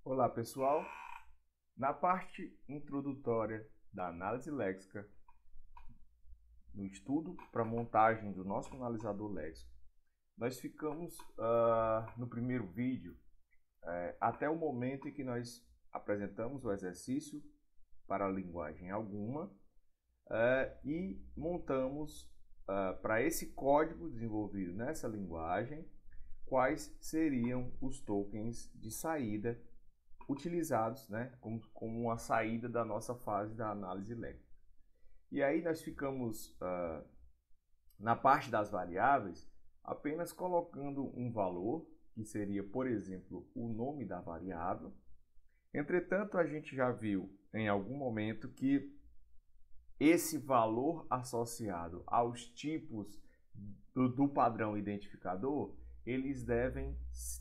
Olá pessoal, na parte introdutória da análise léxica, no estudo para montagem do nosso analisador léxico, nós ficamos no primeiro vídeo até o momento em que nós apresentamos o exercício para a linguagem alguma e montamos para esse código desenvolvido nessa linguagem quais seriam os tokens de saída utilizados, né, como uma saída da nossa fase da análise léxica. E aí nós ficamos na parte das variáveis apenas colocando um valor, que seria, por exemplo, o nome da variável. Entretanto, a gente já viu em algum momento que esse valor associado aos tipos do padrão identificador, eles devem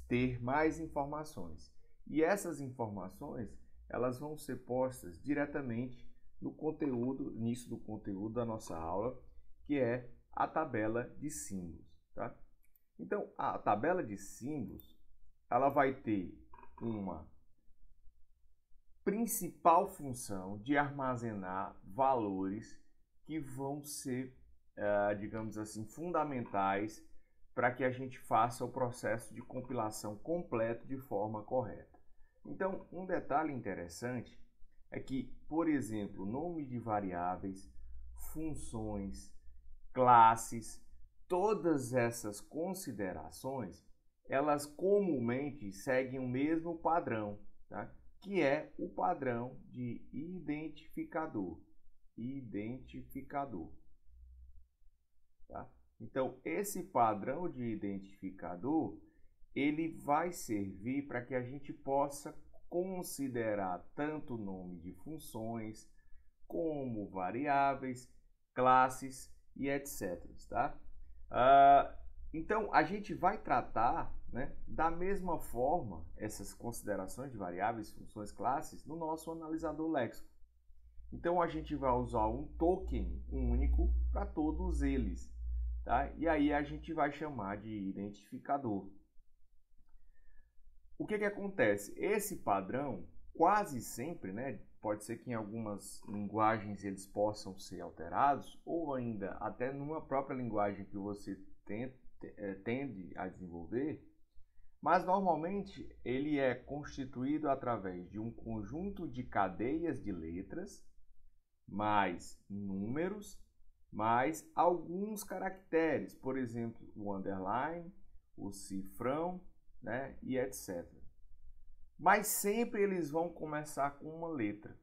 ter mais informações. E essas informações, elas vão ser postas diretamente no conteúdo, início do conteúdo da nossa aula, que é a tabela de símbolos, tá? Então, a tabela de símbolos, ela vai ter uma principal função de armazenar valores que vão ser, digamos assim, fundamentais para que a gente faça o processo de compilação completo de forma correta. Então, um detalhe interessante é que, por exemplo, nome de variáveis, funções, classes, todas essas considerações, elas comumente seguem o mesmo padrão, tá? Que é o padrão de identificador. Tá? Então, esse padrão de identificador, ele vai servir para que a gente possa considerar tanto o nome de funções, como variáveis, classes e etc. Tá? Então, a gente vai tratar, né, da mesma forma essas considerações de variáveis, funções, classes no nosso analisador léxico. Então, a gente vai usar um token único para todos eles. Tá? E aí a gente vai chamar de identificador. O que acontece? Esse padrão, quase sempre, né, pode ser que em algumas linguagens eles possam ser alterados, ou ainda até numa própria linguagem que você tende a desenvolver, mas normalmente ele é constituído através de um conjunto de cadeias de letras, mais números, mais alguns caracteres, por exemplo, o underline, o cifrão, né, e etc. Mas sempre eles vão começar com uma letra.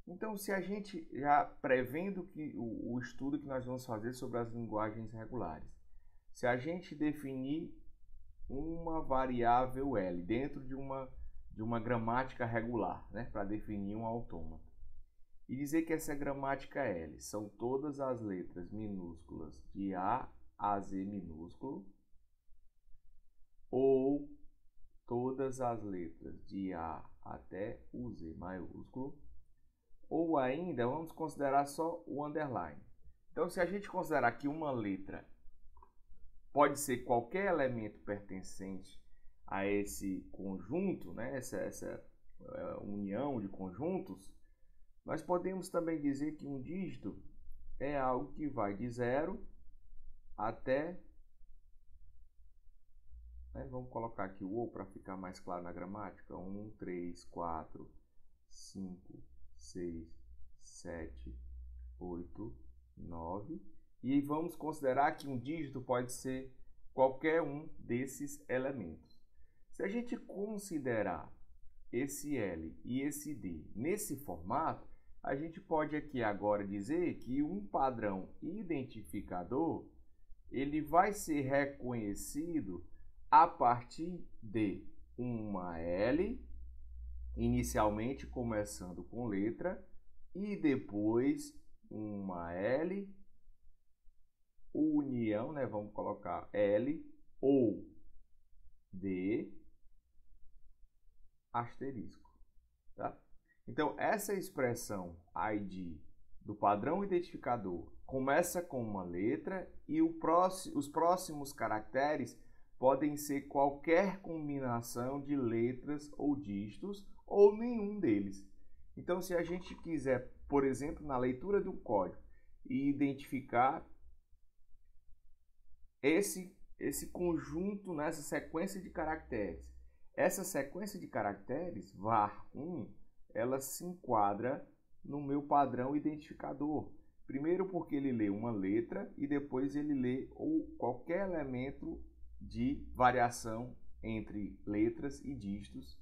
Então, se a gente já prevendo que o estudo que nós vamos fazer sobre as linguagens regulares, se a gente definir uma variável L dentro de uma gramática regular, né, para definir um autômato, e dizer que essa gramática L são todas as letras minúsculas de A a Z minúsculo, ou todas as letras de A até o Z maiúsculo, ou ainda vamos considerar só o underline. Então, se a gente considerar que uma letra pode ser qualquer elemento pertencente a esse conjunto, né, essa união de conjuntos, nós podemos também dizer que um dígito é algo que vai de 0 até, vamos colocar aqui o ou para ficar mais claro na gramática, 1, 3, 4, 5, 6, 7, 8, 9, e vamos considerar que um dígito pode ser qualquer um desses elementos. Se a gente considerar esse L e esse D nesse formato, a gente pode aqui agora dizer que um padrão identificador, ele vai ser reconhecido a partir de uma L, inicialmente começando com letra, e depois uma L, união, né? Vamos colocar L ou D, asterisco. Tá? Então, essa expressão ID do padrão identificador começa com uma letra e os próximos caracteres podem ser qualquer combinação de letras ou dígitos ou nenhum deles. Então, se a gente quiser, por exemplo, na leitura do código, identificar esse conjunto, nessa sequência de caracteres. Essa sequência de caracteres, var1, ela se enquadra no meu padrão identificador. Primeiro porque ele lê uma letra e depois ele lê qualquer elemento de variação entre letras e dígitos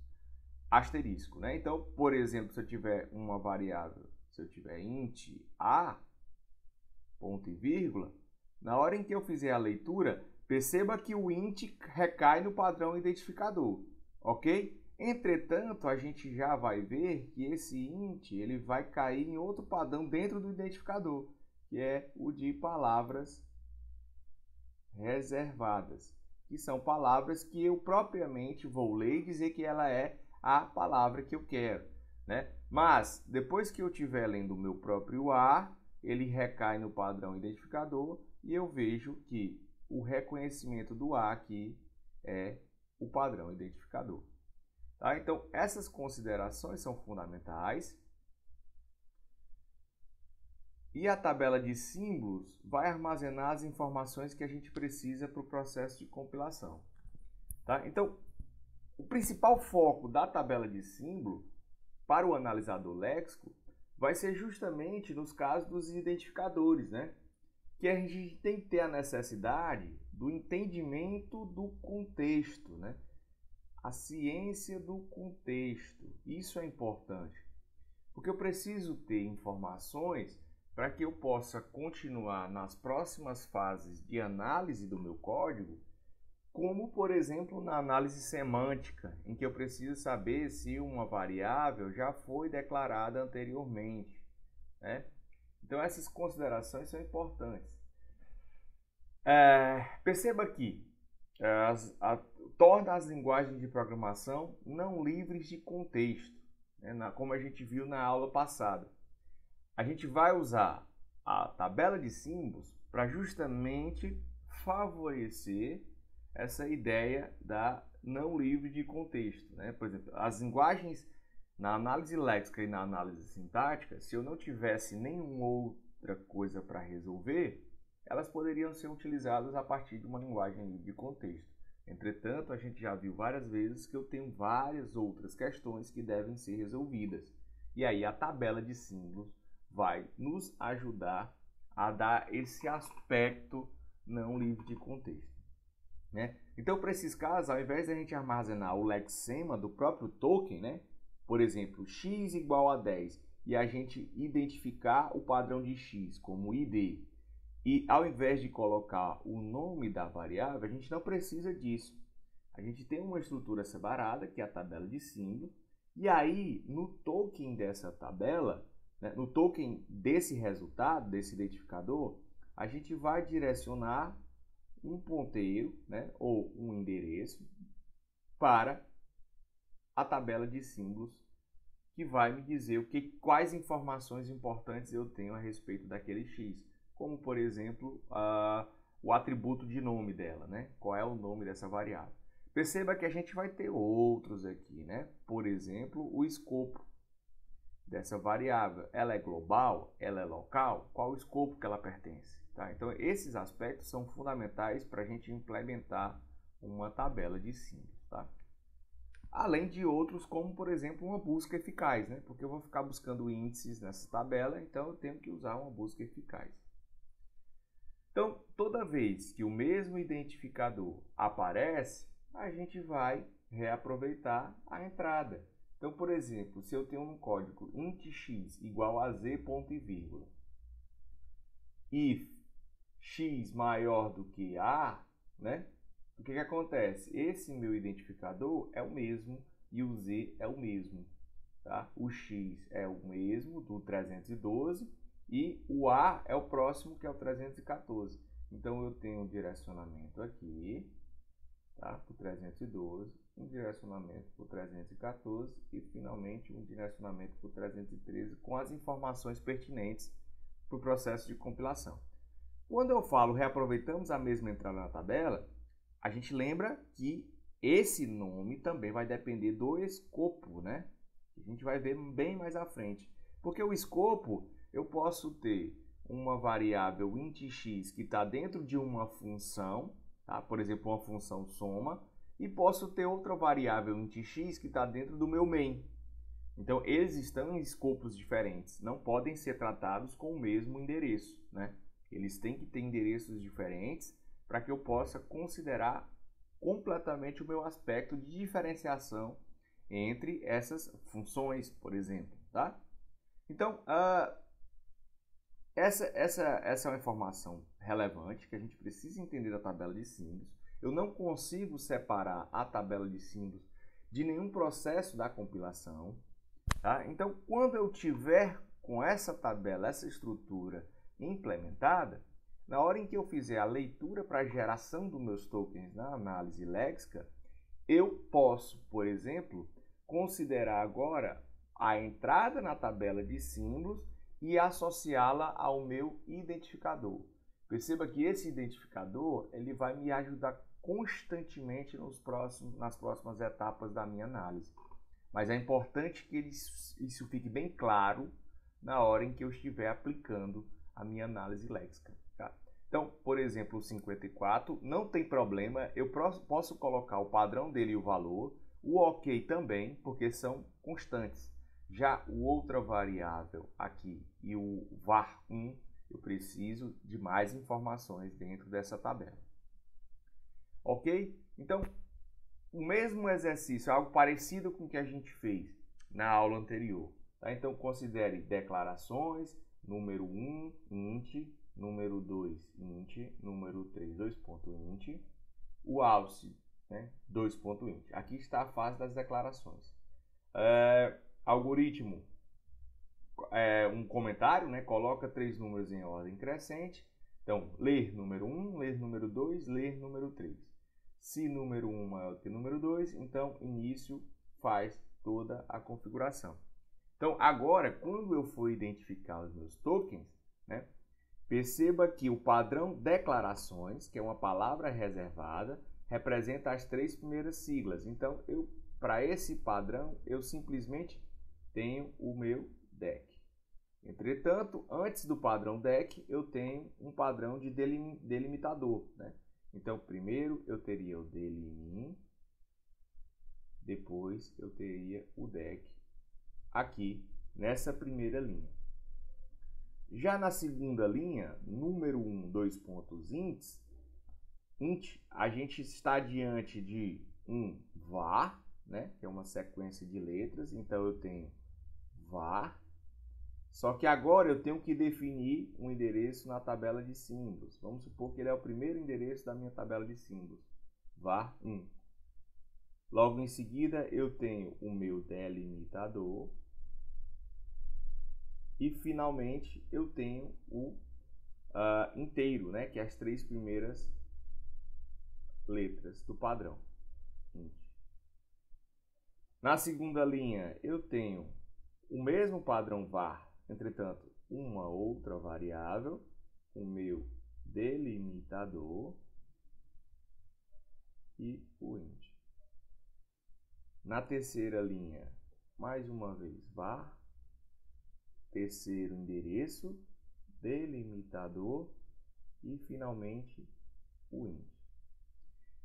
asterisco, né? Então, por exemplo, se eu tiver uma variável, se eu tiver int a, ponto e vírgula, na hora em que eu fizer a leitura, perceba que o int recai no padrão identificador, ok? Entretanto, a gente já vai ver que esse int ele vai cair em outro padrão dentro do identificador, que é o de palavras reservadas, que são palavras que eu propriamente vou ler e dizer que ela é a palavra que eu quero, né? Mas, depois que eu estiver lendo o meu próprio A, ele recai no padrão identificador e eu vejo que o reconhecimento do A aqui é o padrão identificador. Tá? Então, essas considerações são fundamentais. E a tabela de símbolos vai armazenar as informações que a gente precisa para o processo de compilação. Tá? Então, o principal foco da tabela de símbolo para o analisador léxico vai ser justamente nos casos dos identificadores, né? Que a gente tem que ter a necessidade do entendimento do contexto, né? A ciência do contexto. Isso é importante, porque eu preciso ter informações para que eu possa continuar nas próximas fases de análise do meu código, como, por exemplo, na análise semântica, em que eu preciso saber se uma variável já foi declarada anteriormente, né? Então, essas considerações são importantes. Perceba que torna as linguagens de programação não livres de contexto, né? Como a gente viu na aula passada. A gente vai usar a tabela de símbolos para justamente favorecer essa ideia da não livre de contexto, né? Por exemplo, as linguagens na análise léxica e na análise sintática, se eu não tivesse nenhuma outra coisa para resolver, elas poderiam ser utilizadas a partir de uma linguagem livre de contexto. Entretanto, a gente já viu várias vezes que eu tenho várias outras questões que devem ser resolvidas. E aí a tabela de símbolos vai nos ajudar a dar esse aspecto não livre de contexto, né? Então, para esses casos, ao invés de a gente armazenar o lexema do próprio token, né? Por exemplo, x igual a 10, e a gente identificar o padrão de x como id, e ao invés de colocar o nome da variável, a gente não precisa disso. A gente tem uma estrutura separada, que é a tabela de símbolo, e aí, no token dessa tabela, né, no token desse resultado, desse identificador, a gente vai direcionar um ponteiro, né, ou um endereço para a tabela de símbolos, que vai me dizer quais informações importantes eu tenho a respeito daquele x, como, por exemplo, o atributo de nome dela, né? Qual é o nome dessa variável. Perceba que a gente vai ter outros aqui, né? Por exemplo, o escopo dessa variável. Ela é global? Ela é local? Qual o escopo que ela pertence? Tá? Então, esses aspectos são fundamentais para a gente implementar uma tabela de símbolos. Tá? Além de outros, como, por exemplo, uma busca eficaz, né? Porque eu vou ficar buscando índices nessa tabela, então eu tenho que usar uma busca eficaz. Então, toda vez que o mesmo identificador aparece, a gente vai reaproveitar a entrada. Então, por exemplo, se eu tenho no código int x igual a z ponto e vírgula, if x maior do que a, né? O que acontece? Esse meu identificador é o mesmo e o z é o mesmo. Tá? O x é o mesmo do 312 e o a é o próximo, que é o 314. Então, eu tenho um direcionamento aqui, tá? Para o 312, um direcionamento para o 314 e, finalmente, um direcionamento para o 313 com as informações pertinentes para o processo de compilação. Quando eu falo reaproveitamos a mesma entrada na tabela, a gente lembra que esse nome também vai depender do escopo, né? A gente vai ver bem mais à frente. Porque o escopo, eu posso ter uma variável int x que está dentro de uma função, tá? Por exemplo, uma função soma, e posso ter outra variável int x que está dentro do meu main. Então, eles estão em escopos diferentes, não podem ser tratados com o mesmo endereço, né? Eles têm que ter endereços diferentes para que eu possa considerar completamente o meu aspecto de diferenciação entre essas funções, por exemplo, tá? Então, essa é uma informação relevante que a gente precisa entender da tabela de símbolos. Eu não consigo separar a tabela de símbolos de nenhum processo da compilação, tá? Então, quando eu tiver com essa tabela, essa estrutura implementada, na hora em que eu fizer a leitura para a geração dos meus tokens na análise léxica, eu posso, por exemplo, considerar agora a entrada na tabela de símbolos e associá-la ao meu identificador. Perceba que esse identificador ele vai me ajudar constantemente nas próximas etapas da minha análise. Mas é importante que isso fique bem claro na hora em que eu estiver aplicando a minha análise léxica. Tá? Então, por exemplo, o 54 não tem problema, eu posso colocar o padrão dele e o valor, o ok também, porque são constantes. Já o outra variável aqui e o var1, eu preciso de mais informações dentro dessa tabela. Ok? Então, o mesmo exercício, algo parecido com o que a gente fez na aula anterior. Tá? Então, considere declarações, número 1, int, número 2, int, número 3, 2.int, o alce, né, 2.int. Aqui está a fase das declarações. Algoritmo, um comentário, né, coloca 3 números em ordem crescente. Então, ler número 1, ler número 2, ler número 3. Se número 1 maior do que número 2, então início faz toda a configuração. Então, agora, quando eu for identificar os meus tokens, né, perceba que o padrão declarações, que é uma palavra reservada, representa as 3 primeiras siglas. Então, para esse padrão, eu simplesmente tenho o meu DEC. Entretanto, antes do padrão DEC, eu tenho um padrão de delimitador, né? Então, primeiro eu teria o delim, depois eu teria o DEC aqui nessa primeira linha. Já na segunda linha, número 1, 2 pontos int, a gente está diante de um var, né, que é uma sequência de letras, então eu tenho var, só que agora eu tenho que definir um endereço na tabela de símbolos. Vamos supor que ele é o primeiro endereço da minha tabela de símbolos, var1. Logo em seguida eu tenho o meu delimitador e finalmente eu tenho o inteiro, né, que é as 3 primeiras letras do padrão. Na segunda linha eu tenho o mesmo padrão var, entretanto, uma outra variável, o meu delimitador e o int. Na terceira linha, mais uma vez, var, terceiro endereço, delimitador e, finalmente, o int.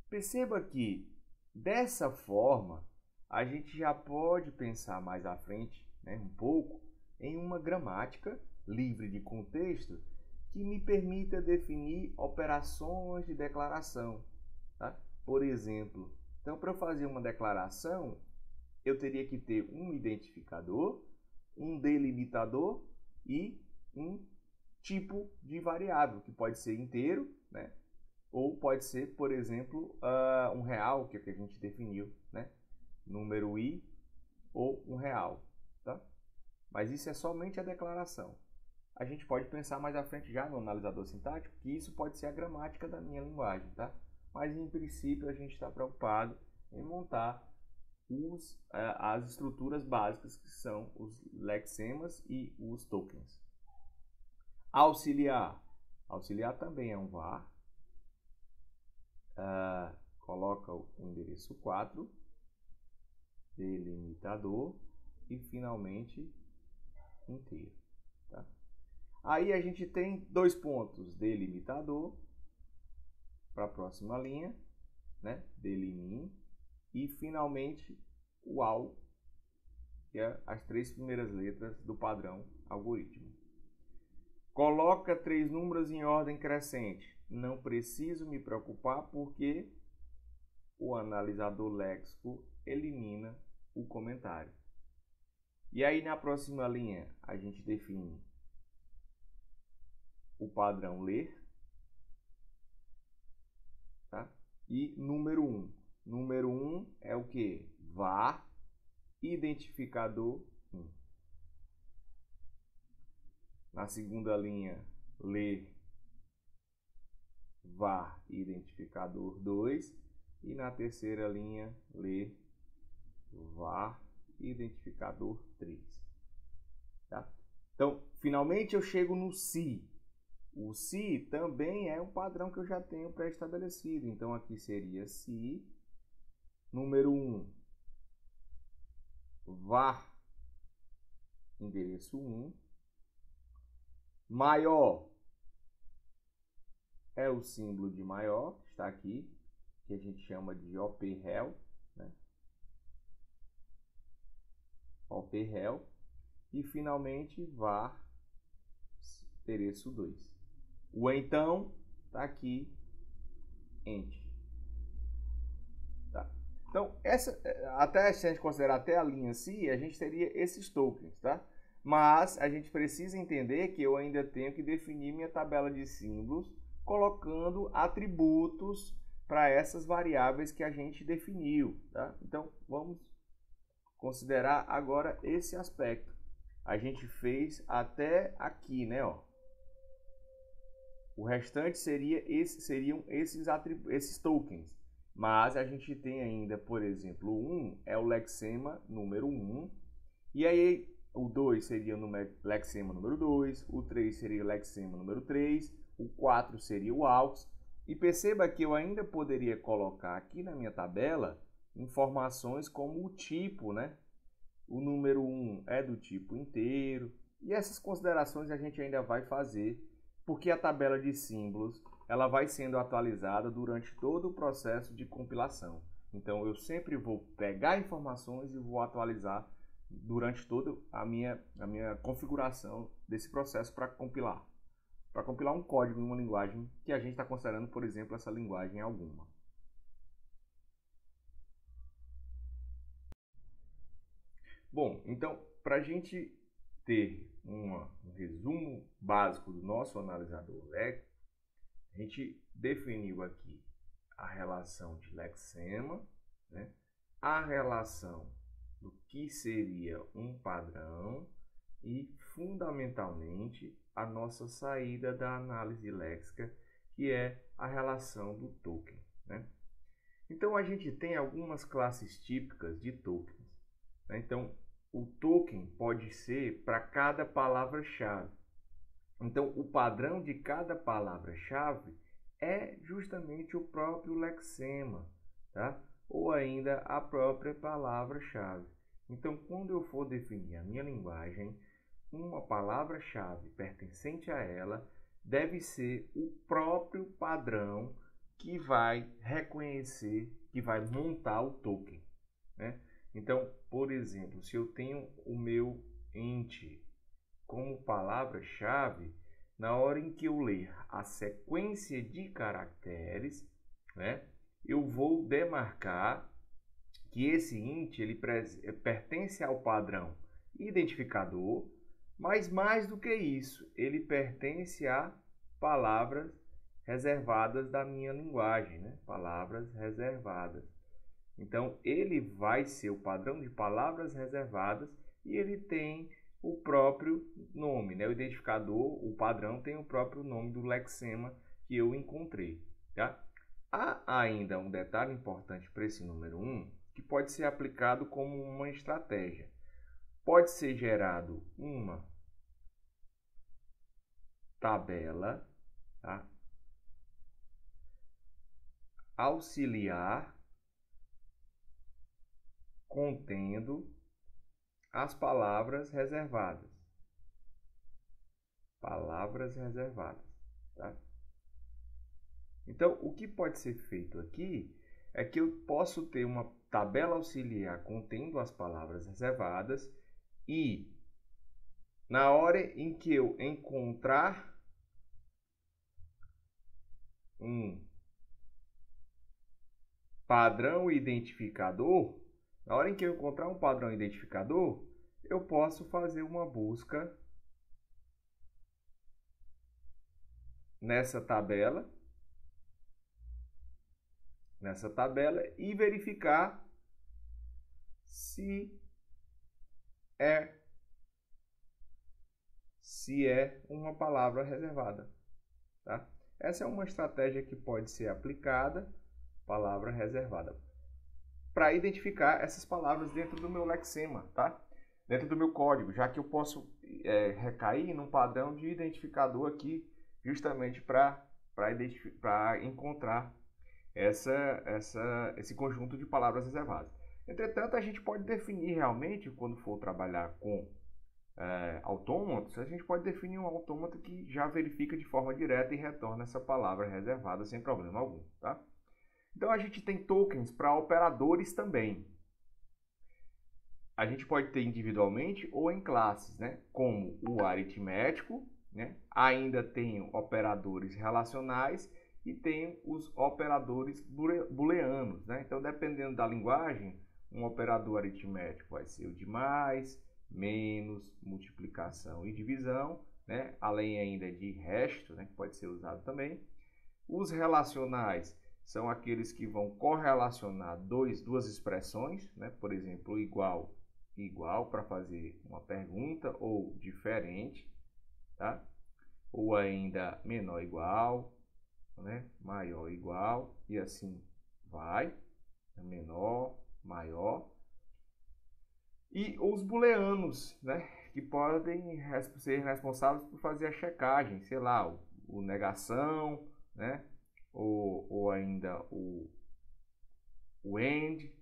Perceba que, dessa forma, a gente já pode pensar mais à frente, né, um pouco, em uma gramática livre de contexto que me permita definir operações de declaração. Tá? Por exemplo, então, para eu fazer uma declaração, eu teria que ter um identificador, um delimitador e um tipo de variável, que pode ser inteiro, né? Ou pode ser, por exemplo, um real, que é o que a gente definiu, né? Número i ou um real. Tá? Mas isso é somente a declaração. A gente pode pensar mais à frente já no analisador sintático que isso pode ser a gramática da minha linguagem, tá? Mas em princípio a gente está preocupado em montar as estruturas básicas que são os lexemas e os tokens. Auxiliar. Auxiliar também é um var. coloca o endereço 4, delimitador e finalmente inteiro. Tá? Aí a gente tem 2 pontos, delimitador para a próxima linha, né? Delimine, e finalmente o AL, que é as 3 primeiras letras do padrão algoritmo. Coloca 3 números em ordem crescente. Não preciso me preocupar porque o analisador léxico elimina o comentário. E aí na próxima linha a gente define o padrão ler, tá? E número 1. Número 1 é o que? var identificador 1. Na segunda linha, ler var identificador 2. E na terceira linha, ler var identificador 3. Tá? Então, finalmente eu chego no se. O se também é um padrão que eu já tenho pré-estabelecido. Então, aqui seria se, número 1, var endereço 1, maior é o símbolo de maior, que está aqui, que a gente chama de OP-REL, né? OP-REL, e finalmente var endereço 2. O então está aqui, ent. Tá? Então, até se a gente considerar até a linha se, a gente teria esses tokens, tá? Mas a gente precisa entender que eu ainda tenho que definir minha tabela de símbolos colocando atributos para essas variáveis que a gente definiu, tá? Então, vamos considerar agora esse aspecto. A gente fez até aqui, né, ó. O restante seriam esses tokens. Mas a gente tem ainda, por exemplo, o 1 é o lexema número 1. E aí o 2 seria o lexema número 2. O 3 seria o lexema número 3. O 4 seria o aux. E perceba que eu ainda poderia colocar aqui na minha tabela informações como o tipo, né? O número 1 é do tipo inteiro. E essas considerações a gente ainda vai fazer, porque a tabela de símbolos ela vai sendo atualizada durante todo o processo de compilação. Então, eu sempre vou pegar informações e vou atualizar durante toda a minha configuração desse processo para compilar. Para compilar um código em uma linguagem que a gente está considerando, por exemplo, essa linguagem alguma. Bom, então, para a gente ter um resumo básico do nosso analisador léxico, a gente definiu aqui a relação de lexema, né? A relação do que seria um padrão e, fundamentalmente, a nossa saída da análise léxica, que é a relação do token, né? Então, a gente tem algumas classes típicas de tokens, né? Então, o token pode ser para cada palavra-chave. Então, o padrão de cada palavra-chave é justamente o próprio lexema, tá? Ou ainda a própria palavra-chave. Então, quando eu for definir a minha linguagem, uma palavra-chave pertencente a ela deve ser o próprio padrão que vai reconhecer, que vai montar o token, né? Então, por exemplo, se eu tenho o meu int como palavra-chave, na hora em que eu ler a sequência de caracteres, né, eu vou demarcar que esse int ele pertence ao padrão identificador, mas mais do que isso, ele pertence a palavras reservadas da minha linguagem, né? Palavras reservadas. Então, ele vai ser o padrão de palavras reservadas e ele tem o próprio nome, né? O identificador, o padrão, tem o próprio nome do lexema que eu encontrei, tá? Há ainda um detalhe importante para esse número 1, que pode ser aplicado como uma estratégia. Pode ser gerado uma tabela, tá? auxiliar contendo as palavras reservadas. Palavras reservadas, tá? Então, o que pode ser feito aqui é que eu posso ter uma tabela auxiliar contendo as palavras reservadas e, na hora em que eu encontrar um padrão identificador, na hora em que eu encontrar um padrão identificador, eu posso fazer uma busca nessa tabela e verificar se é uma palavra reservada, tá? Essa é uma estratégia que pode ser aplicada, palavra reservada, para identificar essas palavras dentro do meu lexema, tá? Dentro do meu código, já que eu posso recair num padrão de identificador aqui, justamente para encontrar esse conjunto de palavras reservadas. Entretanto, a gente pode definir realmente, quando for trabalhar com autômatos, a gente pode definir um autômato que já verifica de forma direta e retorna essa palavra reservada sem problema algum, tá? Então, a gente tem tokens para operadores também. A gente pode ter individualmente ou em classes, né? Como o aritmético, né? Ainda tenho operadores relacionais e tenho os operadores booleanos, né? Então, dependendo da linguagem, um operador aritmético vai ser o de mais, menos, multiplicação e divisão, né? Além ainda de resto, né? Que pode ser usado também. Os relacionais são aqueles que vão correlacionar duas expressões, né? Por exemplo, igual para fazer uma pergunta, ou diferente, tá? Ou ainda menor igual, né? Maior igual, e assim vai, menor, maior. E os booleanos, né? Que podem ser responsáveis por fazer a checagem, sei lá, o negação, né? Ou ainda o AND,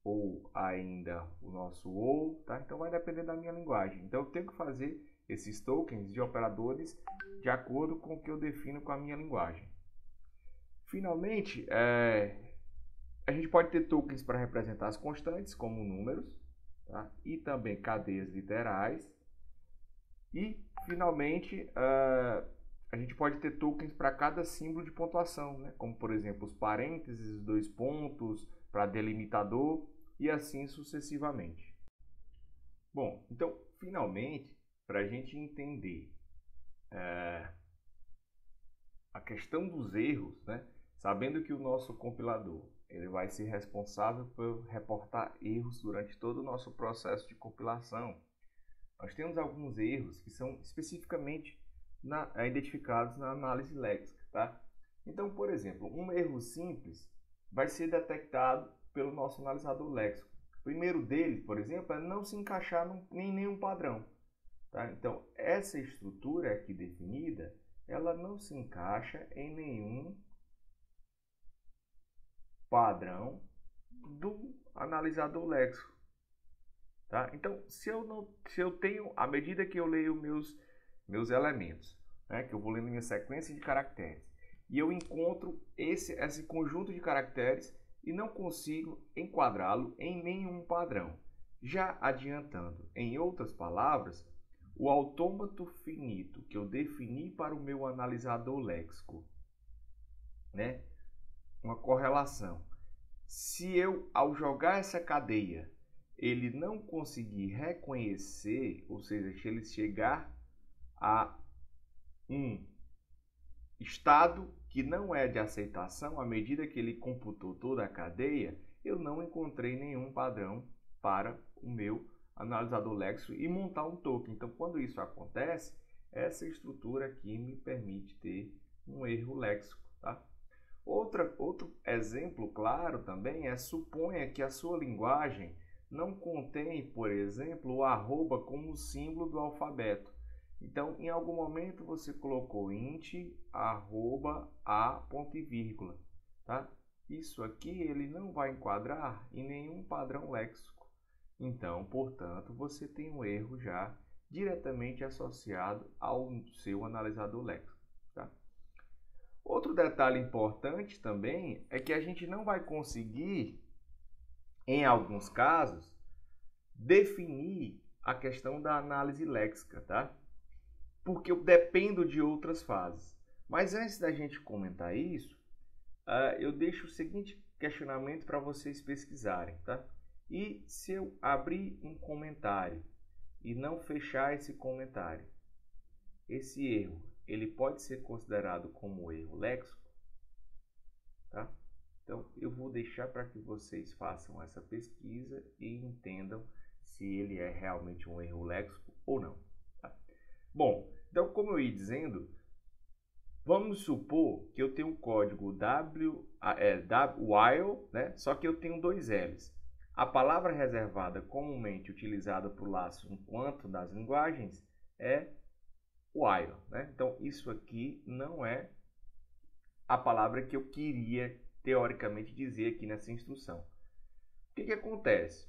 ou ainda o nosso OR, tá? Então vai depender da minha linguagem. Então eu tenho que fazer esses tokens de operadores de acordo com o que eu defino com a minha linguagem. Finalmente, a gente pode ter tokens para representar as constantes, como números, tá? E também cadeias literais. E, finalmente, a gente pode ter tokens para cada símbolo de pontuação, né? Como, por exemplo, os parênteses, os dois pontos, para delimitador e assim sucessivamente. Bom, então, finalmente, para a gente entender a questão dos erros, né? Sabendo que o nosso compilador ele vai ser responsável por reportar erros durante todo o nosso processo de compilação, nós temos alguns erros que são especificamente identificados na análise léxica, tá? Então, por exemplo, um erro simples vai ser detectado pelo nosso analisador léxico. O primeiro deles, por exemplo, é não se encaixar em nenhum padrão, tá? Então, essa estrutura aqui definida, ela não se encaixa em nenhum padrão do analisador léxico. Tá? Então, se eu tenho, à medida que eu leio meus elementos, né, que eu vou lendo minha sequência de caracteres, e eu encontro esse conjunto de caracteres e não consigo enquadrá-lo em nenhum padrão. Já adiantando, em outras palavras, o autômato finito que eu defini para o meu analisador léxico, né, uma correlação. Se eu, ao jogar essa cadeia, ele não conseguir reconhecer, ou seja, se ele chegar a um estado que não é de aceitação, à medida que ele computou toda a cadeia, eu não encontrei nenhum padrão para o meu analisador léxico e montar um token. Então, quando isso acontece, essa estrutura aqui me permite ter um erro léxico, tá? Outro exemplo claro também suponha que a sua linguagem não contém, por exemplo, o arroba como símbolo do alfabeto. Então, em algum momento você colocou int, arroba, a, ponto e vírgula, tá? isso aqui ele não vai enquadrar em nenhum padrão léxico. Então, portanto, você tem um erro já diretamente associado ao seu analisador léxico. Tá? Outro detalhe importante também é que a gente não vai conseguir, em alguns casos, definir a questão da análise léxica, tá? Porque eu dependo de outras fases. Mas antes da gente comentar isso, eu deixo o seguinte questionamento para vocês pesquisarem, tá? E se eu abrir um comentário e não fechar esse comentário, esse erro, ele pode ser considerado como erro léxico, tá? Então, eu vou deixar para que vocês façam essa pesquisa e entendam se ele é realmente um erro léxico ou não. Tá? Bom, então, como eu ia dizendo, vamos supor que eu tenho um código while, né? Só que eu tenho dois L's. A palavra reservada comumente utilizada para o laço enquanto das linguagens é while, né? Então, isso aqui não é a palavra que eu queria teoricamente dizer aqui nessa instrução. O que acontece?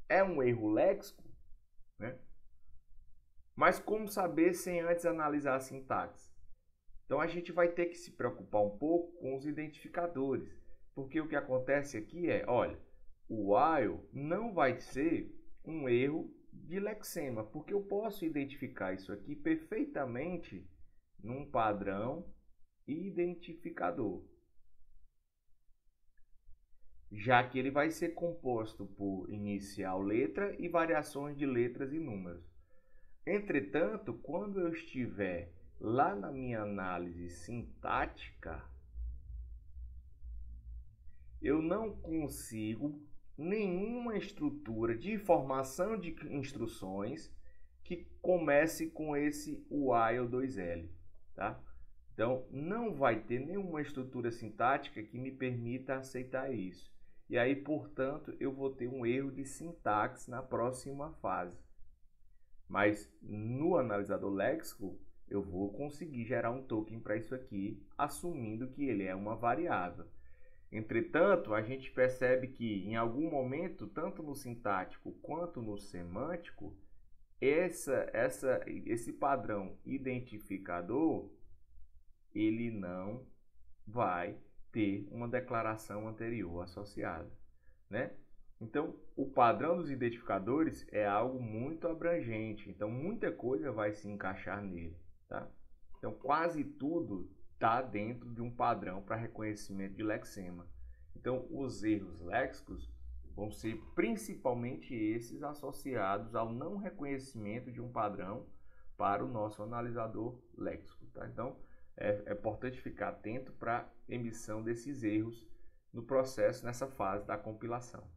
É um erro léxico, né? Mas como saber sem antes analisar a sintaxe? Então a gente vai ter que se preocupar um pouco com os identificadores, porque o que acontece aqui é, olha, o while não vai ser um erro de lexema, porque eu posso identificar isso aqui perfeitamente num padrão identificador, já que ele vai ser composto por inicial letra e variações de letras e números. Entretanto, quando eu estiver lá na minha análise sintática, eu não consigo nenhuma estrutura de formação de instruções que comece com esse while 2L, tá? Então, não vai ter nenhuma estrutura sintática que me permita aceitar isso. E aí, portanto, eu vou ter um erro de sintaxe na próxima fase. Mas no analisador léxico, eu vou conseguir gerar um token para isso aqui, assumindo que ele é uma variável. Entretanto, a gente percebe que em algum momento, tanto no sintático quanto no semântico, esse padrão identificador, ele não vai ter uma declaração anterior associada, né? Então, o padrão dos identificadores é algo muito abrangente, então muita coisa vai se encaixar nele, tá? Então, quase tudo está dentro de um padrão para reconhecimento de lexema. Então, os erros léxicos vão ser principalmente esses associados ao não reconhecimento de um padrão para o nosso analisador léxico, tá? Então, é importante ficar atento para a emissão desses erros no processo, nessa fase da compilação.